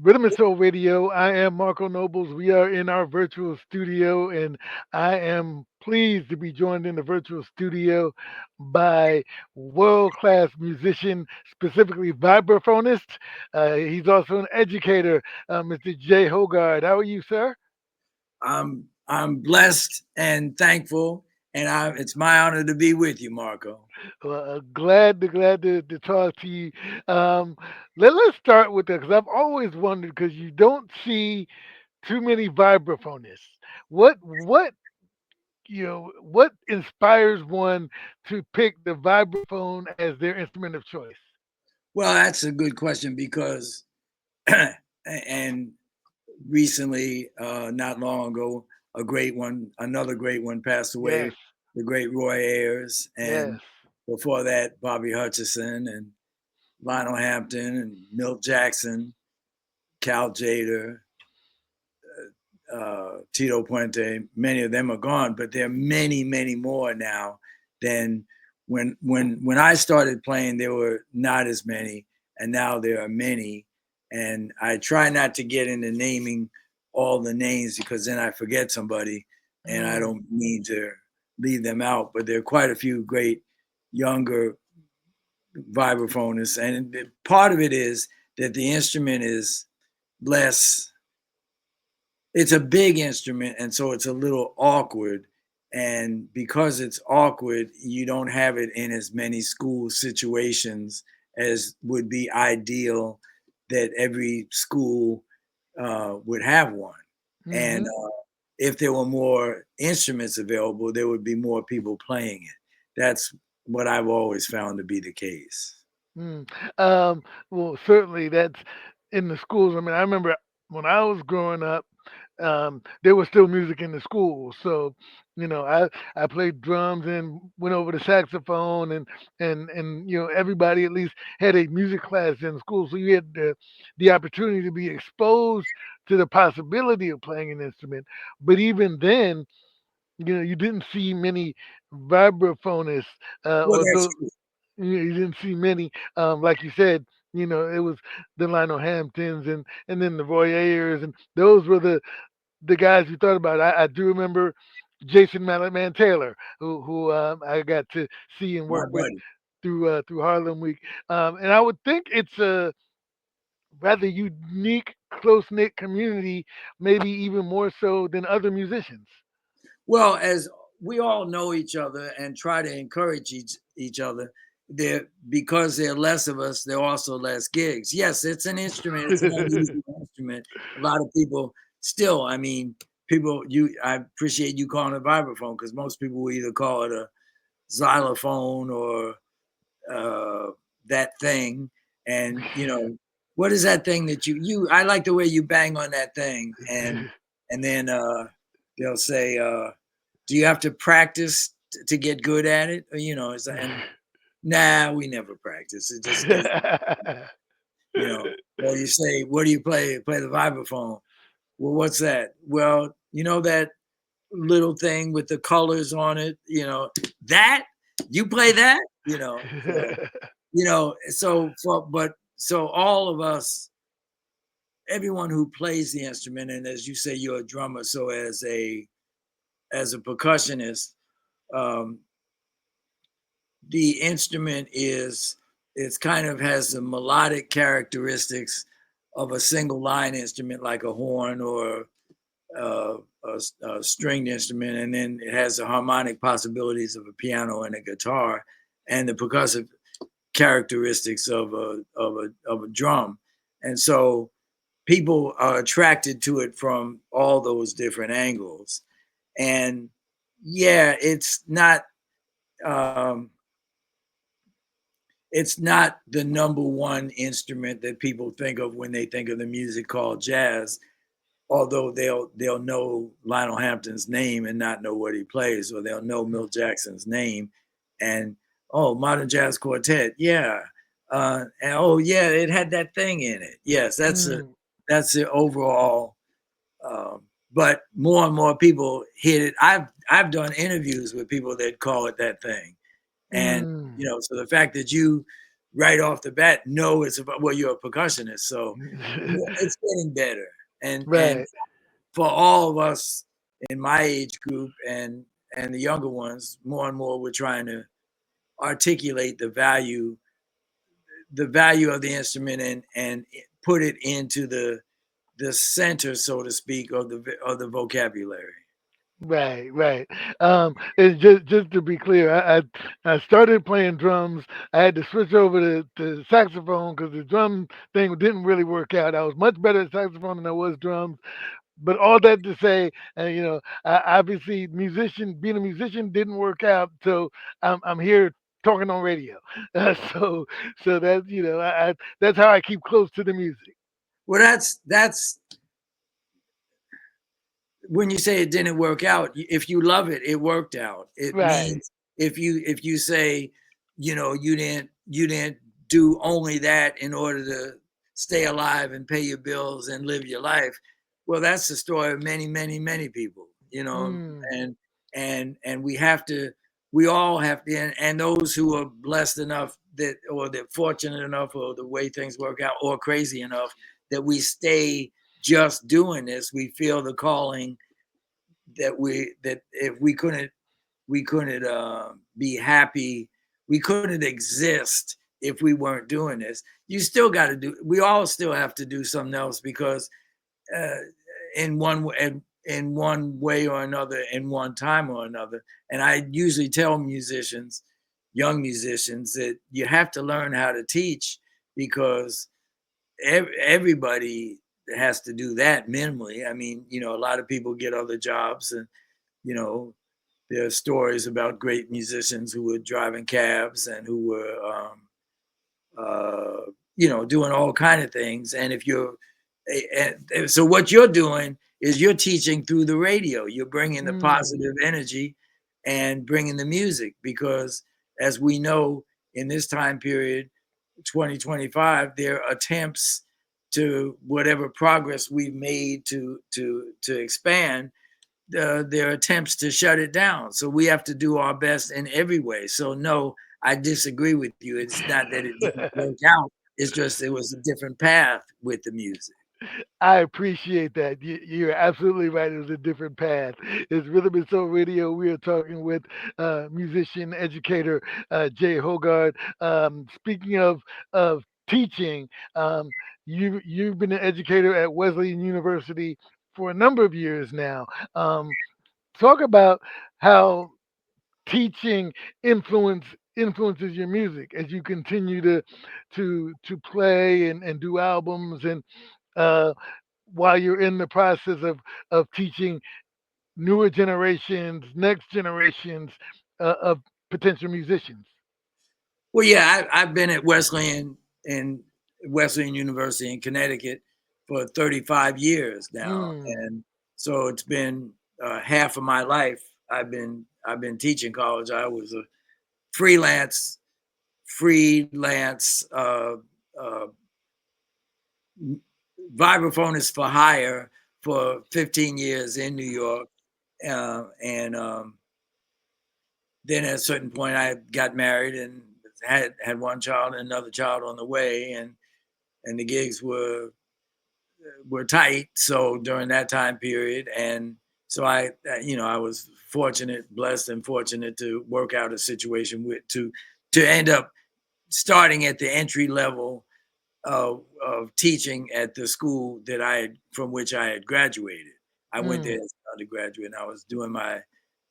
Rhythm and Soul Radio. I am Marco Nobles. We are in our virtual studio, and I am pleased to be joined in the virtual studio by world-class musician, specifically vibraphonist. He's also an educator, Mr. Jay Hoggard. How are you, sir? I'm blessed and thankful, and it's my honor to be with you, Marco. Well, glad to talk to you. Um, let's start with that because I've always wondered because you don't see too many vibraphonists. What what inspires one to pick the vibraphone as their instrument of choice? Well, that's a good question because, and recently, not long ago, another great one passed Yes, away, the great Roy Ayers, yes. and before that, Bobby Hutcherson and Lionel Hampton and Milt Jackson, Cal Jader, Tito Puente. Many of them are gone, but there are many, many more now than when I started playing. There were not as many, and now there are many. And I try not to get into naming all the names because then I forget somebody, and I Mm, don't mean to leave them out. But there are quite a few great younger vibraphonists, and part of it is that the instrument is less, it's a big instrument, and so it's a little awkward. And because it's awkward, you don't have it in as many school situations as would be ideal that every school would have one. And mm-hmm. if there were more instruments available, there would be more people playing it. That's what I've always found to be the case. Mm. Well, certainly that's in the schools. I mean, I remember when I was growing up, there was still music in the schools. So, I played drums and went over to saxophone, and everybody at least had a music class in school. So you had the opportunity to be exposed to the possibility of playing an instrument. But even then, you didn't see many vibraphonists, Well, or that's those. true. You didn't see many, like you said. It was the Lionel Hamptons and then the Roy Ayers, and those were the guys you thought about. I do remember Jason Man Taylor, who I got to see and My work with buddy. through Harlem Week, and I would think it's a rather unique, close knit community, maybe even more so than other musicians. Well, as we all know each other and try to encourage each other, there, because there are less of us, there are also less gigs. Yes, it's an instrument, it's an unusual instrument. A lot of people still, I mean, people, I appreciate you calling it vibraphone because most people will either call it a xylophone or uh, that thing. And what is that thing that I like the way you bang on that thing, and then they'll say, do you have to practice to get good at it? Or, and nah, we never practice. It just gets, or you say, what do you play? Play the vibraphone. Well, what's that? Well, that little thing with the colors on it, that you play that, so all of us, everyone who plays the instrument, and as you say, you're a drummer, so as a percussionist, um, the instrument it's kind of has the melodic characteristics of a single line instrument like a horn or uh, a stringed instrument, and then it has the harmonic possibilities of a piano and a guitar, and the percussive characteristics of a drum. And so people are attracted to it from all those different angles. And yeah, um, it's not the number one instrument that people think of when they think of the music called jazz, although they'll know Lionel Hampton's name and not know what he plays, or they'll know Milt Jackson's name and, oh, modern jazz quartet, yeah, and oh yeah, it had that thing in it. Yes, Mm, that's the overall. Um, but more and more people hit it. I've done interviews with people that call it that thing, and mm. so the fact that right off the bat know it's about, well, you're a percussionist, so it's getting better. And Right, for all of us in my age group and the younger ones, more and more we're trying to articulate the value of the instrument and put it into the center, so to speak, of the vocabulary. right, right. And just to be clear, I started playing drums. I had to switch over to saxophone because the drum thing didn't really work out. I was much better at saxophone than I was drums. But all that to say, obviously, being a musician didn't work out. So I'm here talking on radio. So that's that's how I keep close to the music. Well, that's when you say it didn't work out. If you love it, it worked out. It Right. means if you say, you didn't do only that in order to stay alive and pay your bills and live your life. Well, that's the story of many, many, many people. Mm, And and we all have to, and those who are blessed enough that, or they're fortunate enough, or the way things work out, or crazy enough that we stay just doing this, we feel the calling that if we couldn't be happy, we couldn't exist if we weren't doing this. You still got to do. We all still have to do something else, because uh, in one way or another, in one time or another. And I usually tell musicians, young musicians, that you have to learn how to teach, because everybody has to do that minimally. I mean, a lot of people get other jobs, and you know, there are stories about great musicians who were driving cabs and who were, doing all kind of things. And if you're, and so what you're doing is you're teaching through the radio. You're bringing the mm, positive energy and bringing the music, because as we know, in this time period, 2025, there are attempts to whatever progress we've made to expand, their attempts to shut it down. So we have to do our best in every way. So no, I disagree with you. It's not that it didn't work out. It's just it was a different path with the music. I appreciate that. You're absolutely right. It was a different path. It's Rhythm and Soul Radio. We are talking with musician, educator Jay Hoggard. Speaking of teaching, you've been an educator at Wesleyan University for a number of years now. Um, Talk about how teaching influence influences your music as you continue to play and do albums and uh, while you're in the process of teaching newer generations, next generations of potential musicians. Well, yeah, I've been at Wesleyan University in Connecticut for 35 years now, Mm, and so it's been half of my life. I've been teaching college. I was a freelance freelance uh, vibraphonist for hire for 15 years in New York, and then at a certain point I got married and had one child and another child on the way, and the gigs were tight. So during that time period, and so I was blessed and fortunate to work out a situation to end up starting at the entry level of teaching at the school from which I had graduated. I went there mm, as an undergraduate, and I was doing my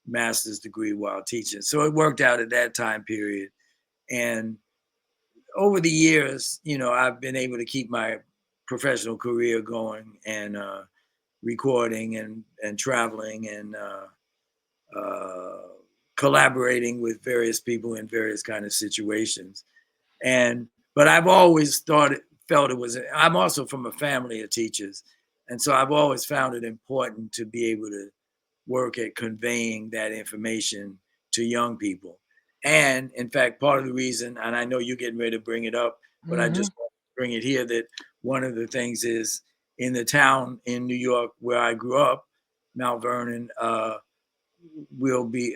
master's degree while teaching. So it worked out at that time period. And over the years, I've been able to keep my professional career going, and recording and traveling and uh, collaborating with various people in various kind of situations. And but I've always felt it was. I'm also from a family of teachers, and so I've always found it important to be able to work at conveying that information to young people. And in fact, part of the reason, and I know you're getting ready to bring it up, but I hmm just want to bring it here, that one of the things is in the town in New York where I grew up, Mount Vernon. Will be.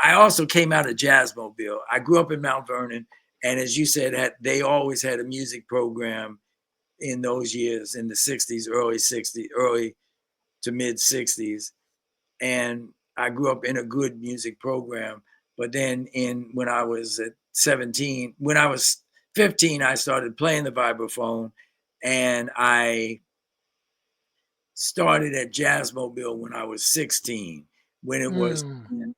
I also came out of Jazzmobile. I grew up in Mount Vernon, And as you said, they always had a music program in those years, in the 60s, early to mid 60s. And I grew up in a good music program. But then when I was at 17, when I was 15, I started playing the vibraphone, and I started at Jazzmobile when I was 16, when it was Mm.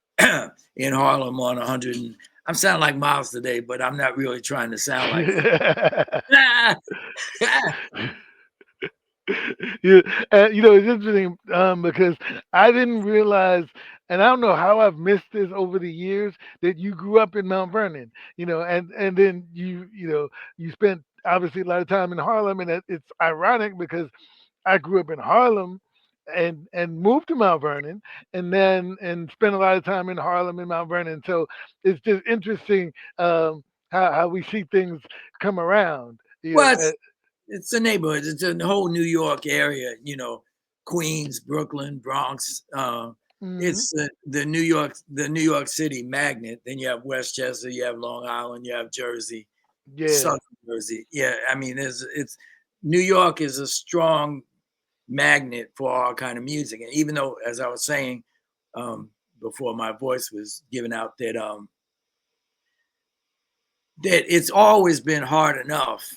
in Harlem on 100. I'm sounding like Miles today, but I'm not really trying to sound like him. Yeah, it's interesting because I didn't realize, and I don't know how I've missed this over the years, that you grew up in Mount Vernon, and then you spent obviously a lot of time in Harlem, and it's ironic because I grew up in Harlem and moved to Mount Vernon and spent a lot of time in Harlem and Mount Vernon. So it's just interesting how we see things come around. Well, it's a neighborhood. It's a whole New York area, Queens, Brooklyn, Bronx. Mhm. It's the New York City magnet. Then you have Westchester, you have Long Island, you have Jersey, Yeah. Southern Jersey. Yeah, I mean, it's New York is a strong magnet for all kind of music. And even though, as I was saying before my voice was given out, that it's always been hard enough,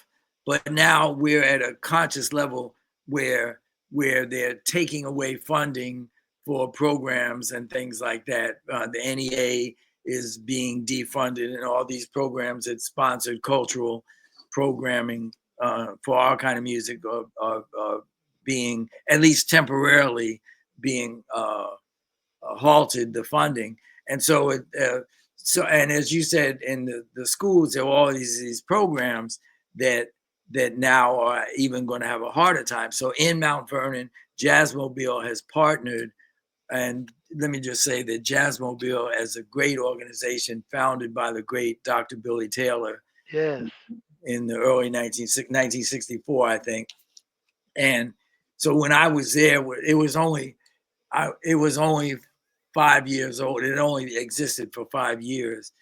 but now we're at a conscious level where they're taking away funding for programs and things like that. The NEA is being defunded, and all these programs that sponsored cultural programming for all kind of music are being, at least temporarily, being halted the funding. And and as you said, in the schools, there are all these programs that now are even going to have a harder time. So in Mount Vernon, Jazzmobile has partnered, and let me just say that Jazzmobile, as a great organization founded by the great Dr. Billy Taylor Yes. in the early 1964, I think. And so when I was there, it was only 5 years old. It only existed for 5 years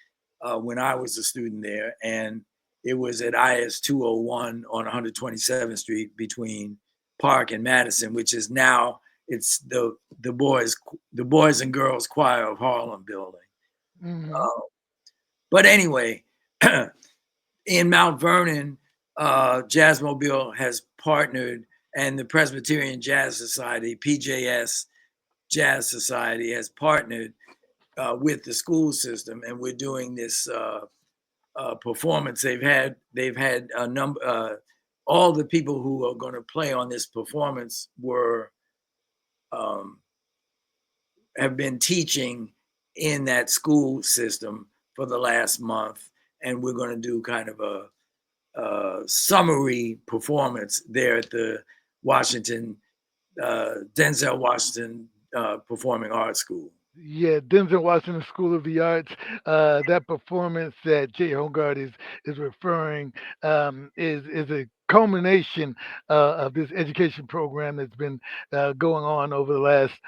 when I was a student there, and it was at IS 201 on 127th Street between Park and Madison, which is now it's the Boys and Girls Choir of Harlem building. Mhm. Uh, but anyway, in Mount Vernon, Jazzmobile has partnered, and the Presbyterian Jazz Society (PJS) Jazz Society has partnered with the school system, and we're doing this performance. They've had a number. All the people who are going to play on this performance um, have been teaching in that school system for the last month, and we're going to do kind of a summary performance there at the Washington Denzel Washington Performing Arts School. Yeah, Denzel Washington School of the Arts. That performance that Jay Hoggard is referring is a culmination of this education program that's been going on over the last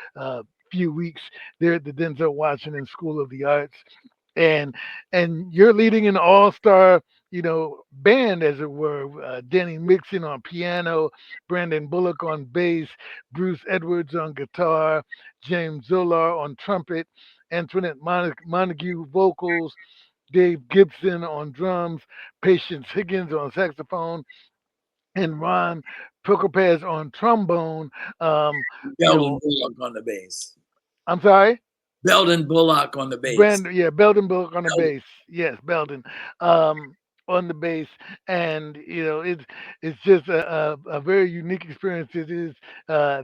few weeks there at the Denzel Washington School of the Arts, and you're leading an all-star band, as it were. Denny Mixon on piano, Brandon Bullock on bass, Bruce Edwards on guitar, James Zolar on trumpet, Antoinette Montague vocals, Dave Gibson on drums, Patience Higgins on saxophone, and Ron Pocopaz on trombone. You Belden know, Bullock on the bass. I'm sorry. Belden Bullock on the bass. Brand, yeah, Belden Bullock on the Belden. bass. Yes, Belden on the bass, and it's just a very unique experience. It is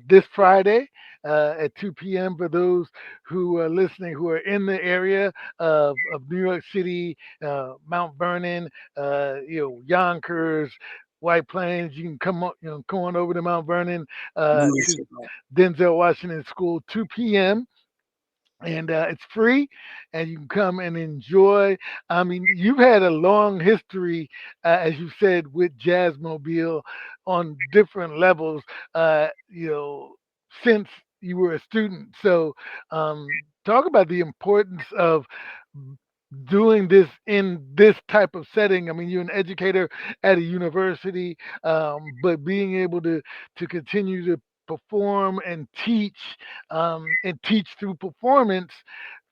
this Friday at 2 p.m. for those who are listening who are in the area of New York City, Mount Vernon, Yonkers. White Plains, you can come on over to Mount Vernon to Louisville. Denzel Washington School, 2 p.m., and it's free, and you can come and enjoy. I mean, you've had a long history, as you said, with Jazzmobile on different levels, since you were a student. So talk about the importance of doing this in this type of setting. I mean, you're an educator at a university, but being able to continue to perform and teach through performance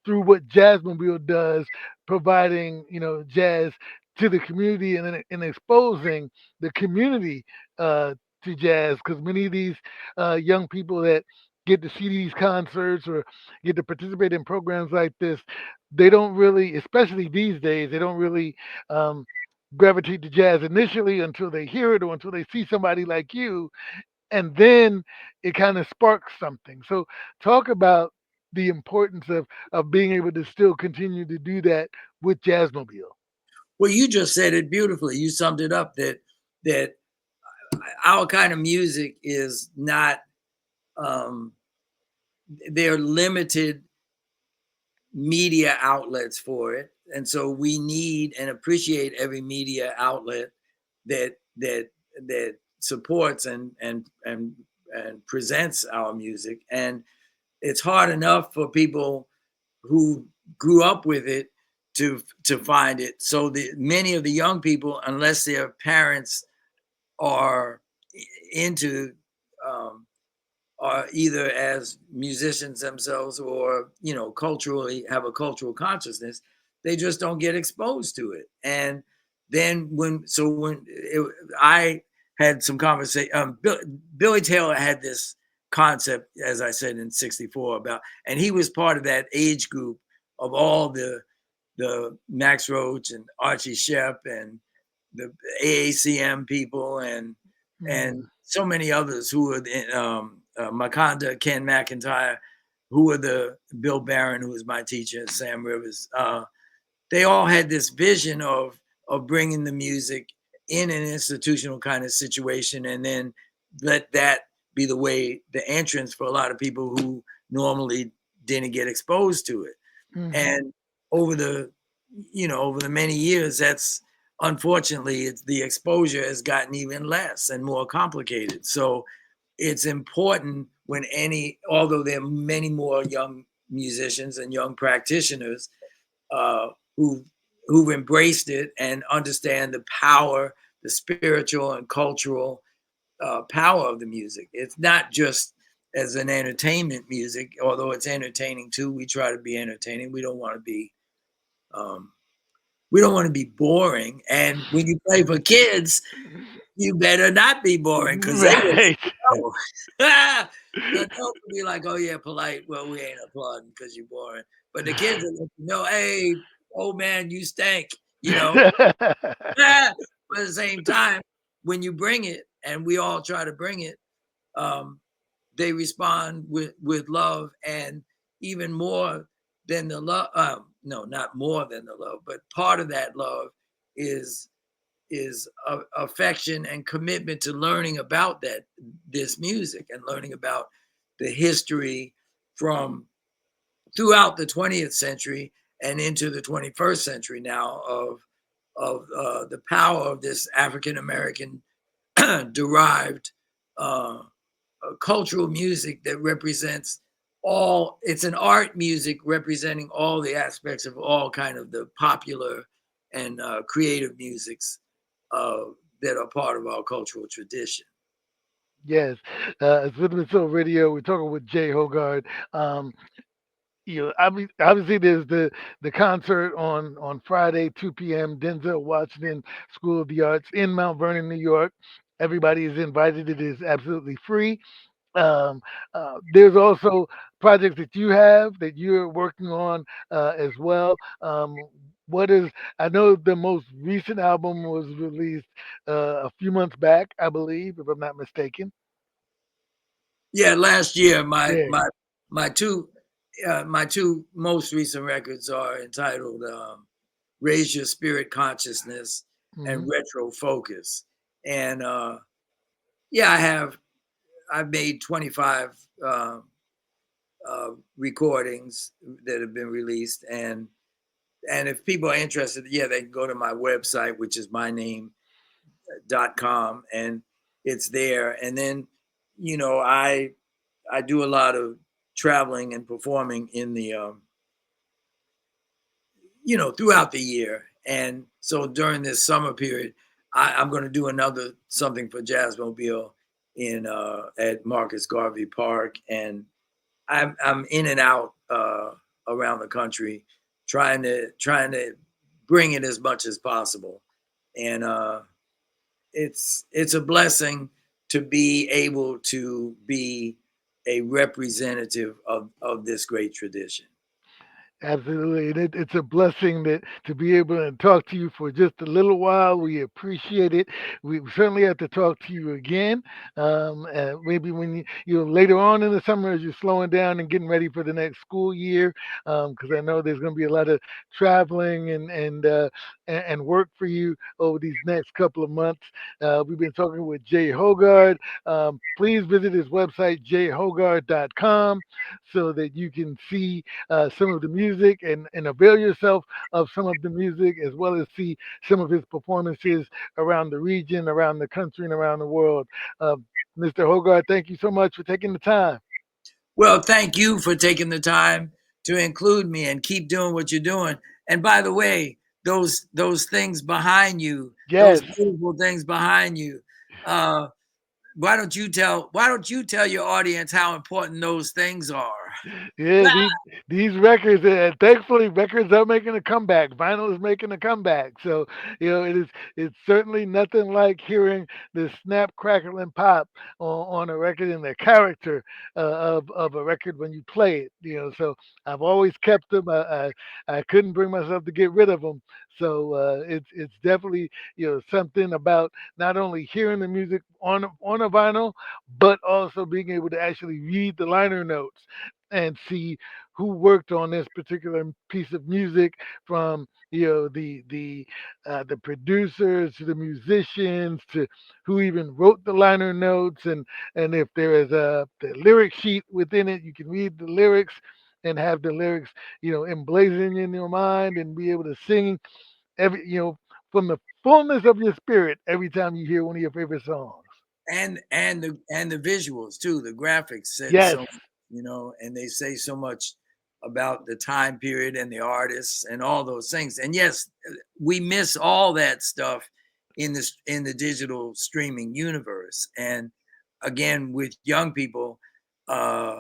through what Jazzmobile does, providing jazz to the community and exposing the community to jazz, because many of these young people that get to see these concerts or get to participate in programs like this, they don't really, especially these days, they don't really gravitate to jazz initially until they hear it or until they see somebody like you, and then it kind of sparks something. So talk about the importance of being able to still continue to do that with Jazzmobile. Well, you just said it beautifully. You summed it up that our kind of music is not um, they're limited media outlets for it, and so we need and appreciate every media outlet that that supports and presents our music. And it's hard enough for people who grew up with it to find it. So the many of the young people, unless their parents are into um, are either as musicians themselves or culturally have a cultural consciousness, they just don't get exposed to it. And then I had some conversation, Billy Taylor had this concept, as I said, in '64 about, and he was part of that age group of all the Max Roach and Archie Shepp and the AACM people and Mm. so many others who were Makanda, Ken McIntyre, who were the Bill Barron, who was my teacher, Sam Rivers. They all had this vision of bringing the music in an institutional kind of situation, and then let that be the way the entrance for a lot of people who normally didn't get exposed to it. Hmm. And over the over the many years, that's unfortunately the exposure has gotten even less and more complicated. So it's important when although there are many more young musicians and young practitioners uh, who who've embraced it and understand the power, the spiritual and cultural power of the music. It's not just as an entertainment music, although it's entertaining too. We try to be entertaining. Um, we don't want to be boring. And when you play for kids, you better not be boring because they will Right. know. The adults will be like, "Oh yeah, polite. Well, we ain't applauding because you're boring." But the kids will let you know, "Hey, old man, you stank." You know. But at the same time, when you bring it, and we all try to bring it, um, they respond with love, and even more than the love. No, not more than the love, but part of that love is affection and commitment to learning about this music and learning about the history from throughout the 20th century and into the 21st century now of the power of this African American derived uh, cultural music that represents all. It's an art music representing all the aspects of all kind of the popular and creative musics uh, that are part of our cultural tradition. Yes. It's Rhythm and Soul Radio. We're talking with Jay Hoggard. Um, obviously there's the concert on Friday, 2 p.m. Denzel Washington School of the Arts in Mount Vernon, New York. Everybody is invited. It is absolutely free. Um, there's also projects that you have that you're working on as well. What is I know the most recent album was released a few months back, I believe, if I'm not mistaken. Yeah, last year Yeah. my two my two most recent records are entitled "Raise Your Spirit Consciousness" and Hmm. "Retro Focus." And yeah, I've made 25 recordings that have been released, and if people are interested, yeah, they can go to my website, which is myname.com, and it's there. And then I do a lot of traveling and performing in the throughout the year. And so during this summer period, I'm going to do another something for Jazzmobile in at Marcus Garvey Park, and I'm in and out around the country, trying to bring it as much as possible, and it's a blessing to be able to be a representative of this great tradition. Absolutely. And it's a blessing that to be able to talk to you for just a little while. We appreciate it. We certainly have to talk to you again. Maybe when later on in the summer as you're slowing down and getting ready for the next school year, because I know there's going to be a lot of traveling and work for you over these next couple of months. We've been talking with Jay Hoggard. Please visit his website, jayhoggard.com, so that you can see some of the music and avail yourself of some of the music as well as see some of his performances around the region, around the country, and around the world. Uh, Mr. Hogarth, thank you so much for taking the time. Well, thank you for taking the time to include me and keep doing what you're doing. And by the way, those things behind you, those Yes. beautiful things behind you, uh, why don't you tell your audience how important those things are? Yeah, these records, thankfully, records are making a comeback. Vinyl is making a comeback. So, it's certainly nothing like hearing the snap, crackle, and pop on a record and the character of a record when you play it. So I've always kept them. I couldn't bring myself to get rid of them. So it's definitely something about not only hearing the music on a vinyl, but also being able to actually read the liner notes and see who worked on this particular piece of music, from the producers to the musicians to who even wrote the liner notes, and if there is the lyric sheet within it, you can read the lyrics and have the lyrics emblazoned in your mind and be able to sing every from the fullness of your spirit every time you hear one of your favorite songs. And the visuals too, the graphics said Yes. so, and they say so much about the time period and the artists and all those things. And yes, we miss all that stuff in the digital streaming universe. And again, with young people, uh,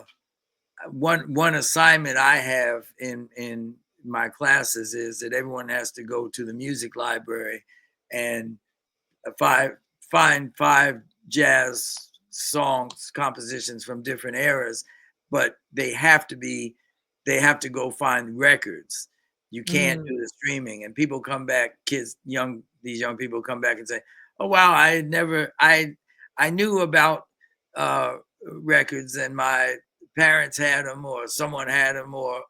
one assignment I have in my classes is that everyone has to go to the music library and five find five jazz songs compositions from different eras, but they have to go find records. You can't Mm, do the streaming. And people come back, these young people come back and say, oh wow, I knew about uh records, and my parents had them or someone had them, or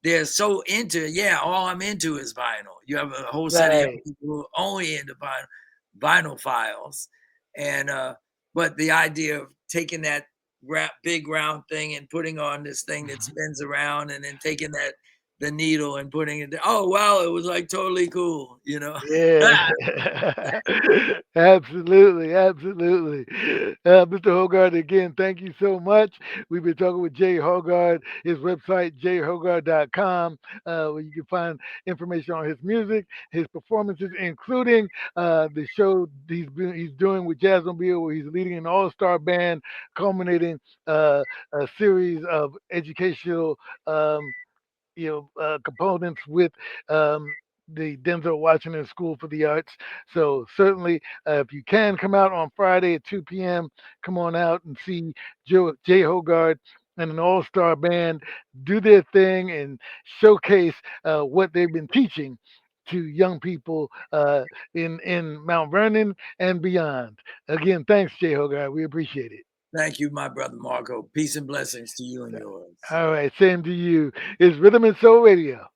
they're so into, yeah, all I'm into is vinyl. You have a whole set of young right. people who are only into vinyl files. And but the idea of taking that big round thing and putting on this thing that spins around, and then taking the needle and putting it, oh wow, it was like totally cool. Yeah, absolutely, absolutely. Mr. Hogarth, again, thank you so much. We've been talking with Jay Hoggard, his website, jayhoggard.com, where you can find information on his music, his performances, including the show he's doing with Jazzmobile, where he's leading an all-star band, culminating a series of educational components with the Denzel Washington School for the Arts. So certainly, if you can come out on Friday at 2 p.m., come on out and see Jay Hoggard and an all-star band do their thing and showcase what they've been teaching to young people in Mount Vernon and beyond. Again, thanks, Jay Hoggard. We appreciate it. Thank you, my brother Marco. Peace and blessings to you and yours. All right, same to you. It's Rhythm and Soul Radio.